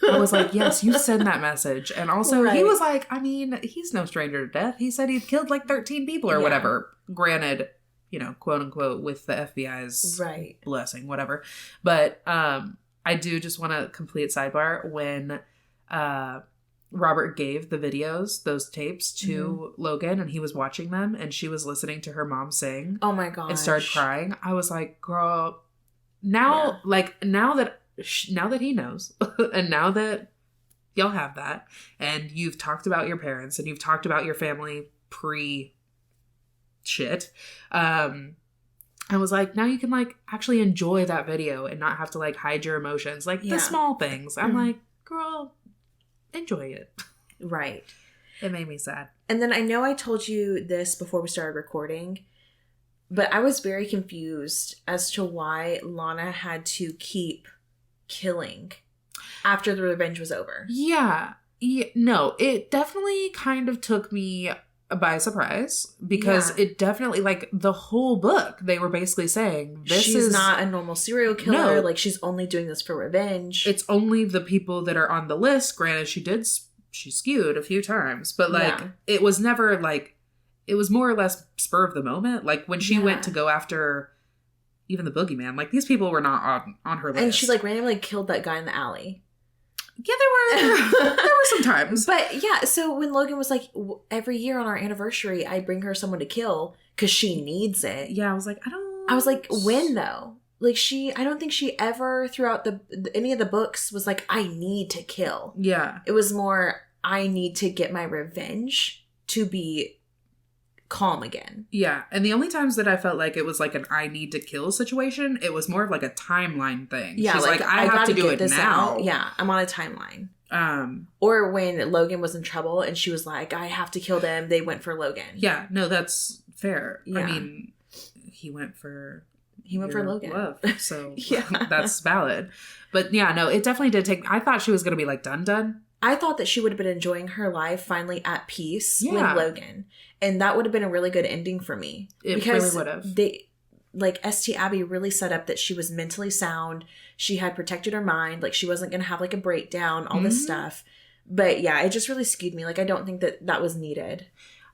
was like, yes, you send that message. And also he was like, I mean, he's no stranger to death. He said he'd killed like 13 people or whatever. Granted, you know, quote unquote, with the FBI's blessing, whatever. But I do just want to complete sidebar when Robert gave the videos, those tapes to Logan, and he was watching them, and she was listening to her mom sing. Oh my God. And started crying. I was like, girl, now that he knows, and now that y'all have that, and you've talked about your parents, and you've talked about your family shit, I was like, now you can like actually enjoy that video and not have to like hide your emotions, like the small things. I'm like, girl, enjoy it. Right. It made me sad. And then I know I told you this before we started recording, but I was very confused as to why Lana had to keep killing after the revenge was over. Yeah. No, it definitely kind of took me by surprise, because it definitely, like, the whole book, they were basically saying, she's not a normal serial killer. No. Like, she's only doing this for revenge. It's only the people that are on the list. Granted, she skewed a few times, but, like, it was never, like, it was more or less spur of the moment. Like, when she went to go after even the boogeyman, like, these people were not on her list. And she, like, randomly killed that guy in the alley. Yeah, there were some times. But yeah, so when Logan was like, every year on our anniversary, I bring her someone to kill because she needs it. Yeah, I was like, when though? Like, I don't think she ever throughout any of the books was like, I need to kill. Yeah. It was more, I need to get my revenge to be calm again. Yeah. And the only times that I felt like it was like an I need to kill situation, it was more of like a timeline thing. Yeah, she's like I have to do it now. Out. Yeah, I'm on a timeline. Or when Logan was in trouble and she was like, I have to kill them, they went for Logan. Yeah, no, that's fair. Yeah. I mean, he went for Logan. Love, so yeah. that's valid. But yeah, no, it definitely did take. I thought she was gonna be like done. I thought that she would have been enjoying her life, finally at peace with Logan, and that would have been a really good ending for me. It really would have. They, like, St. Abby really set up that she was mentally sound. She had protected her mind. Like, she wasn't gonna have like a breakdown. All this stuff. But yeah, it just really skewed me. Like, I don't think that was needed.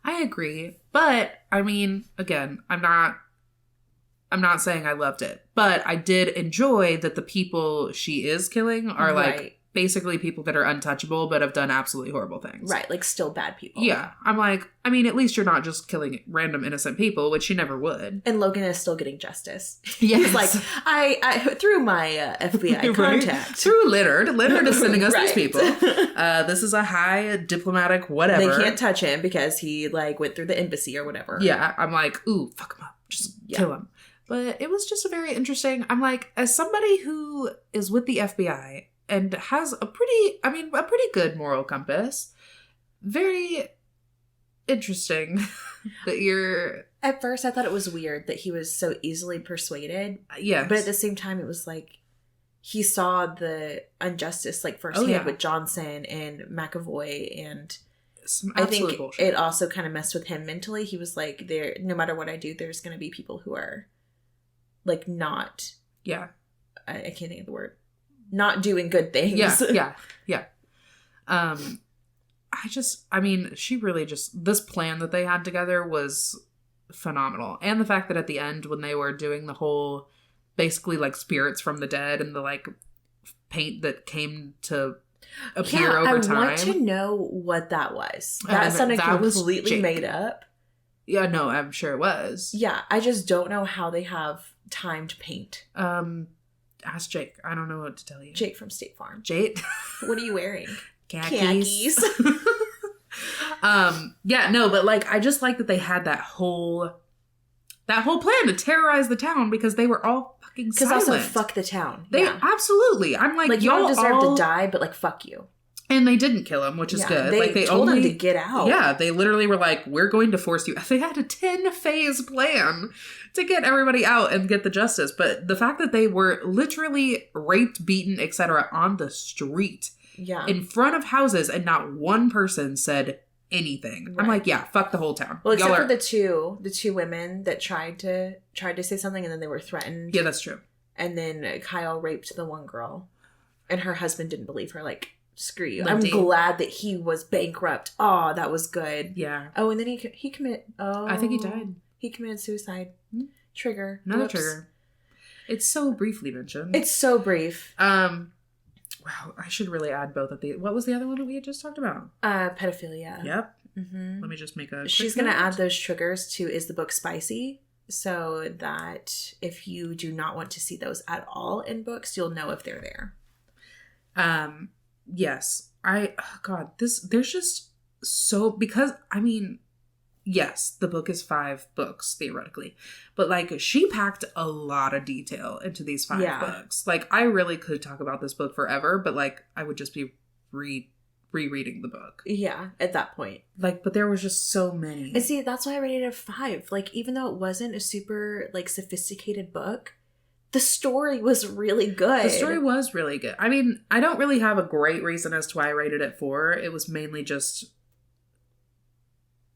I agree, but I mean, again, I'm not saying I loved it, but I did enjoy that the people she is killing are like basically people that are untouchable but have done absolutely horrible things. Right, like still bad people. Yeah. I'm like, I mean, at least you're not just killing random innocent people, which she never would. And Logan is still getting justice. Yes. He's like, I through my FBI contact. Through Leonard. Leonard is sending us these people. This is a high diplomatic whatever. They can't touch him because he like went through the embassy or whatever. Yeah. I'm like, ooh, fuck him up. Just kill him. But it was just a very interesting, I'm like, as somebody who is with the FBI and has a pretty good moral compass, very interesting that you're... At first, I thought it was weird that he was so easily persuaded. Yes. But at the same time, it was like, he saw the injustice like firsthand with Johnson and McAvoy, and I think it also kind of messed with him mentally. He was like, there, no matter what I do, there's going to be people who are like not... Yeah. I can't think of the word. Not doing good things. Yeah. I mean, she really just... This plan that they had together was phenomenal. And the fact that at the end, when they were doing the whole... Basically, like, spirits from the dead and the, like, paint that came to appear over time. I want to know what that was. That sounded completely made up. Yeah, no, I'm sure it was. Yeah, I just don't know how they have time to paint. Ask Jake. I don't know what to tell you. Jake from State Farm. Jake? What are you wearing? Khakis. Yeah, no, but like, I just like that they had that whole plan to terrorize the town because they were all fucking silent. Because also, fuck the town. They absolutely. I'm like you don't deserve to die, but like, fuck you. And they didn't kill him, which is good. They told him to get out. Yeah, they literally were like, we're going to force you. They had a 10-phase plan to get everybody out and get the justice. But the fact that they were literally raped, beaten, etc. on the street in front of houses and not one person said anything. Right. I'm like, yeah, fuck the whole town. Well, except for the two women that tried to say something and then they were threatened. Yeah, that's true. And then Kyle raped the one girl and her husband didn't believe her. Like, screw you. Lindy. I'm glad that he was bankrupt. Oh, that was good. Yeah. Oh, and then he committed... Oh. I think he died. He committed suicide. Trigger. Another trigger. It's so briefly mentioned. It's so brief. Wow, I should really add both of these. What was the other one that we had just talked about? Pedophilia. Yep. Mm-hmm. Let me just make a... She's going to add those triggers to Is the Book Spicy? So that if you do not want to see those at all in books, you'll know if they're there. Yes. There's just so... Because, I mean... Yes, the book is 5 books, theoretically. But, like, she packed a lot of detail into these 5 books. Like, I really could talk about this book forever, but, like, I would just be rereading the book. Yeah, at that point. Like, but there was just so many. And see, that's why I rated it a 5. Like, even though it wasn't a super, like, sophisticated book, the story was really good. The story was really good. I mean, I don't really have a great reason as to why I rated it 4. It was mainly just...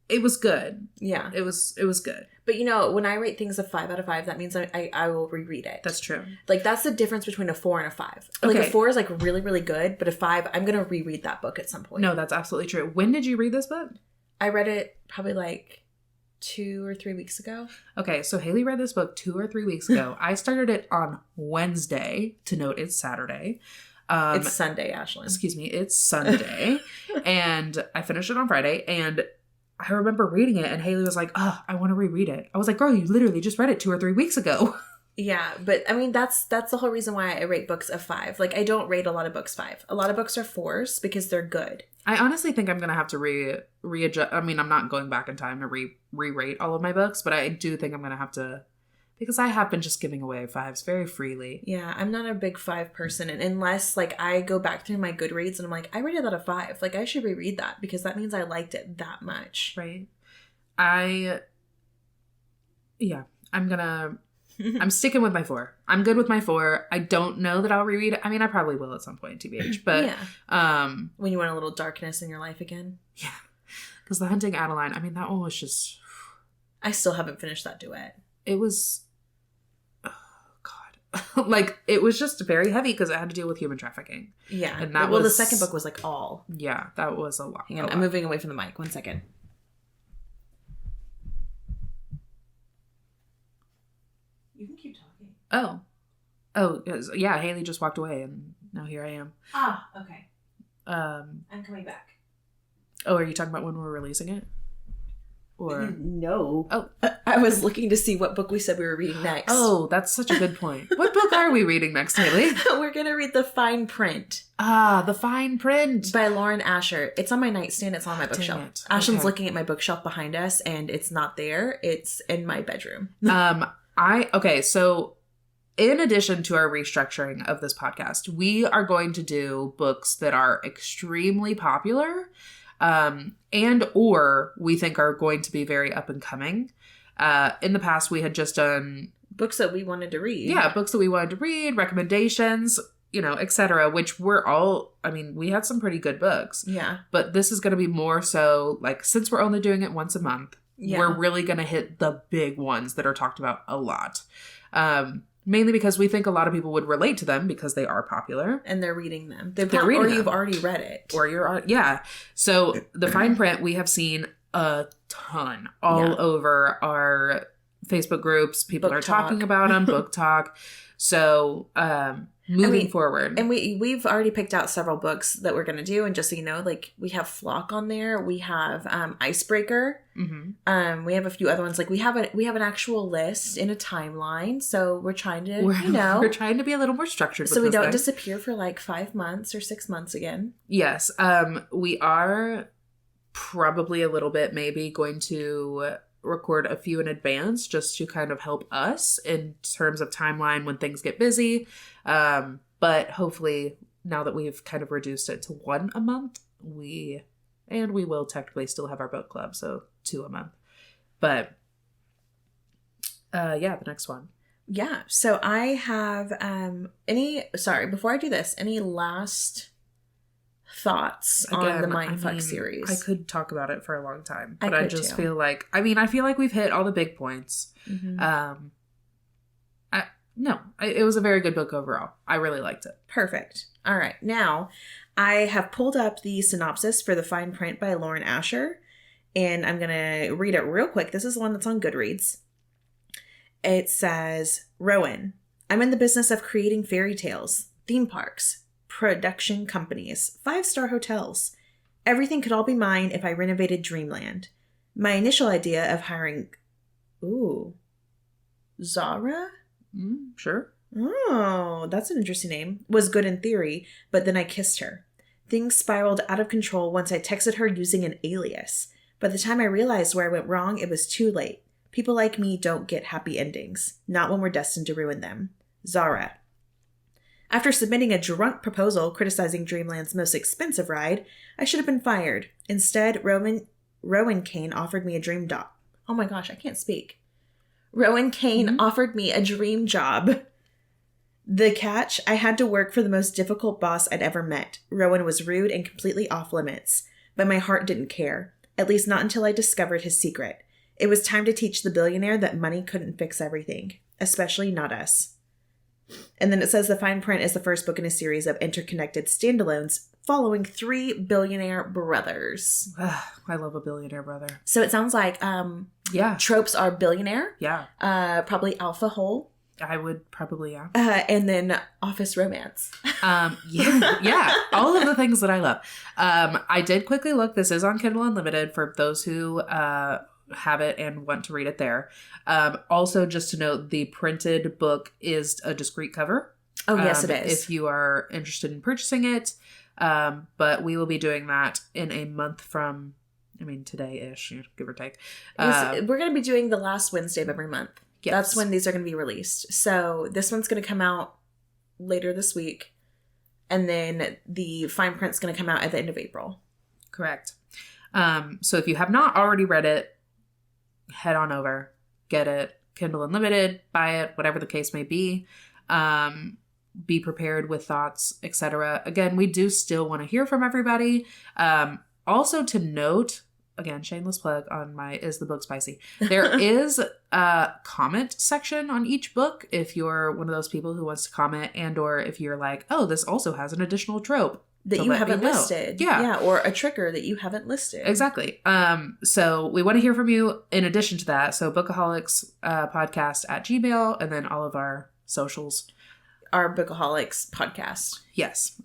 It was good. Yeah. It was good. But, you know, when I rate things a 5 out of 5, that means I will reread it. That's true. Like, that's the difference between a 4 and a 5. Like, a 4 is, like, really, really good, but a 5, I'm going to reread that book at some point. No, that's absolutely true. When did you read this book? I read it probably, like, 2 or 3 weeks ago. Okay, so Haley read this book 2 or 3 weeks ago. I started it on Wednesday. To note, it's Saturday. It's Sunday, Ashlyn. Excuse me. It's Sunday. And I finished it on Friday, and... I remember reading it and Haley was like, oh, I want to reread it. I was like, girl, you literally just read it 2 or 3 weeks ago. Yeah, but I mean that's the whole reason why I rate books a 5. Like I don't rate a lot of books 5. A lot of books are 4s because they're good. I honestly think I'm gonna have to readjust. I mean, I'm not going back in time to re-rate all of my books, but I do think I'm gonna have to, because I have been just giving away 5s very freely. Yeah, I'm not a big 5 person, and unless like I go back through my Goodreads and I'm like, I rated that a 5. Like I should reread that because that means I liked it that much. Right. I'm sticking with my 4. I'm good with my 4. I don't know that I'll reread it. I mean, I probably will at some point, TBH. But yeah. When you want a little darkness in your life again. Yeah. Because The Hunting Adeline, I mean, that one was just... I still haven't finished that duet. It was... Oh, God. Like, it was just very heavy because it had to deal with human trafficking. Yeah. And that the second book was like all. Yeah, that was a lot. Hang on, I'm moving away from the mic. 1 second. You can keep talking. Oh, yeah, Haley just walked away and now here I am. Ah, okay. I'm coming back. Oh, are you talking about when we're releasing it? Or no. Oh, I was looking to see what book we said we were reading next. Oh, that's such a good point. What book are we reading next, Haley? We're going to read The Fine Print. Ah, The Fine Print. By Lauren Asher. It's on my nightstand. It's on my bookshelf. Ashton's looking at my bookshelf behind us and it's not there. It's in my bedroom. Okay, so in addition to our restructuring of this podcast, we are going to do books that are extremely popular, and or we think are going to be very up and coming. In the past, we had just done books that we wanted to read. Yeah, books that we wanted to read, recommendations, etc., which were all, I mean, we had some pretty good books. Yeah. But this is going to be more so, like, since we're only doing it once a month, we're really going to hit the big ones that are talked about a lot. Mainly because we think a lot of people would relate to them because they are popular. And they're reading them. Or you've already read it. Or you're on, yeah. So The Fine Print, we have seen a ton all over our Facebook groups. People are talking about them, book talk. So moving forward. And we've already picked out several books that we're going to do. And just so you know, like we have Flock on there. We have Icebreaker. Mm-hmm. We have a few other ones. Like we have an actual list in a timeline. So we're trying to, we're trying to be a little more structured. So we don't disappear for like 5 months or 6 months again. Yes. We are probably a little bit maybe going to record a few in advance just to kind of help us in terms of timeline when things get busy. But hopefully now that we've kind of reduced it to 1 a month, we will technically still have our book club. So 2 a month, but the next one. Yeah. So I have, before I do this, any last thoughts on the Mindfuck series? I could talk about it for a long time, but I just feel like, I feel like we've hit all the big points. Mm-hmm. It was a very good book overall. I really liked it. Perfect. All right. Now, I have pulled up the synopsis for The Fine Print by Lauren Asher, and I'm going to read it real quick. This is the one that's on Goodreads. It says, Rowan, I'm in the business of creating fairy tales, theme parks, production companies, 5-star hotels. Everything could all be mine if I renovated Dreamland. My initial idea of hiring... Zara? Sure. Oh, that's an interesting name. Was good in theory, but then I kissed her. Things spiraled out of control once I texted her using an alias. By the time I realized where I went wrong, it was too late. People like me don't get happy endings. Not when we're destined to ruin them. Zara. After submitting a drunk proposal criticizing Dreamland's most expensive ride, I should have been fired. Instead, Rowan Kane offered me a dream job. Oh my gosh, I can't speak. Rowan Kane offered me a dream job. The catch, I had to work for the most difficult boss I'd ever met. Rowan was rude and completely off limits, but my heart didn't care, at least not until I discovered his secret. It was time to teach the billionaire that money couldn't fix everything, especially not us. And then it says The Fine Print is the first book in a series of interconnected standalones following 3 billionaire brothers. I love a billionaire brother. So it sounds like tropes are billionaire. Yeah. Probably alpha hole. I would probably, yeah. And then office romance. Yeah. All of the things that I love. I did quickly look. This is on Kindle Unlimited for those who have it and want to read it there. Also, just to note, the printed book is a discrete cover. Oh, yes, it is. If you are interested in purchasing it. But we will be doing that in a month from, today-ish, give or take. We're going to be doing the last Wednesday of every month. Yes. That's when these are going to be released. So this one's going to come out later this week. And then the fine print's going to come out at the end of April. Correct. So if you have not already read it, head on over, get it, Kindle Unlimited, buy it, whatever the case may be. Be prepared with thoughts, etc. Again, we do still want to hear from everybody. Also to note, again, shameless plug on my Is the Book Spicy? There is a comment section on each book if you're one of those people who wants to comment, and or if you're like, oh, this also has an additional trope that you haven't listed. Yeah. Or a trigger that you haven't listed. Exactly. So we want to hear from you in addition to that. So Bookaholics podcast at Gmail, and then all of our socials. Our Bookaholics podcast. Yes.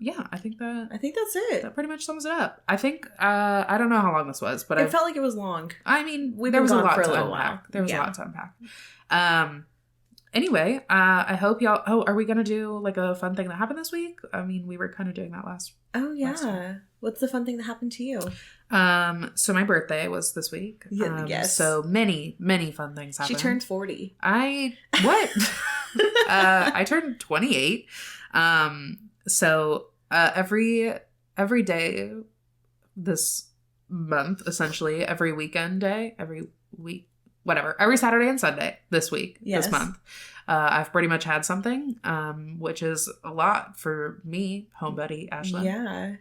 Yeah, I think that's it. That pretty much sums it up. I think I don't know how long this was, but it felt like it was long. There was a lot to unpack. There was a lot to unpack. Anyway, I hope y'all. Oh, are we gonna do like a fun thing that happened this week? We were kind of doing that last. Oh yeah. What's the fun thing that happened to you? So my birthday was this week. Yes. So many fun things happened. She turned 40. I turned 28. So every day this month, essentially, every weekend day, every week, whatever, every Saturday and Sunday this week, this month, I've pretty much had something, which is a lot for me, home buddy Ashlyn. Yeah.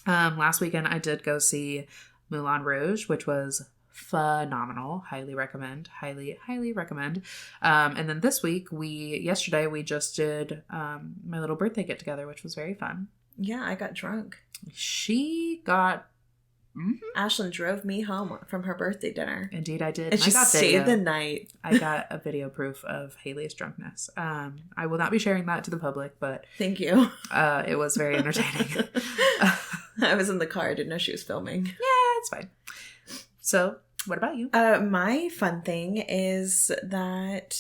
Last weekend I did go see Moulin Rouge, which was phenomenal. Highly recommend. Highly recommend. And then this week, yesterday we just did my little birthday get together, which was very fun. Yeah, I got drunk. She got. Mm-hmm. Ashlyn drove me home from her birthday dinner. Indeed, I did. And she stayed the night. I got a video proof of Haley's drunkenness. I will not be sharing that to the public, but thank you. It was very entertaining. I was in the car. I didn't know she was filming. Yeah, it's fine. So, what about you? My fun thing is that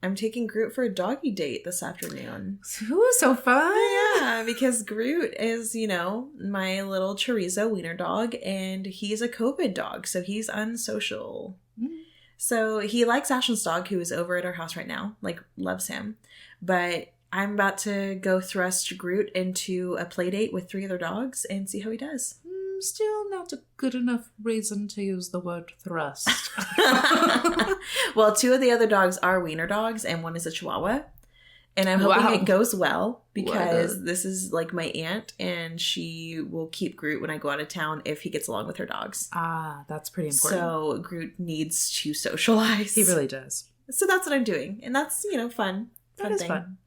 I'm taking Groot for a doggy date this afternoon. Ooh, so fun. Yeah, because Groot is, my little chorizo wiener dog, and he's a COVID dog, so he's unsocial. Mm. So he likes Ashlyn's dog, who is over at our house right now, loves him. But I'm about to go thrust Groot into a play date with 3 other dogs and see how he does. Still not a good enough reason to use the word thrust. Well, 2 of the other dogs are wiener dogs, and 1 is a Chihuahua. And I'm hoping it goes well, because this is my aunt, and she will keep Groot when I go out of town if he gets along with her dogs. Ah, that's pretty important. So Groot needs to socialize. He really does. So that's what I'm doing, and that's fun. That is fun.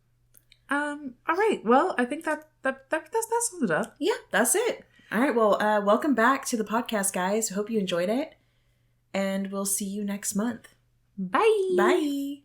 All right. Well, I think that sums it up. Yeah, that's it. All right, well, welcome back to the podcast, guys. Hope you enjoyed it, and we'll see you next month. Bye. Bye.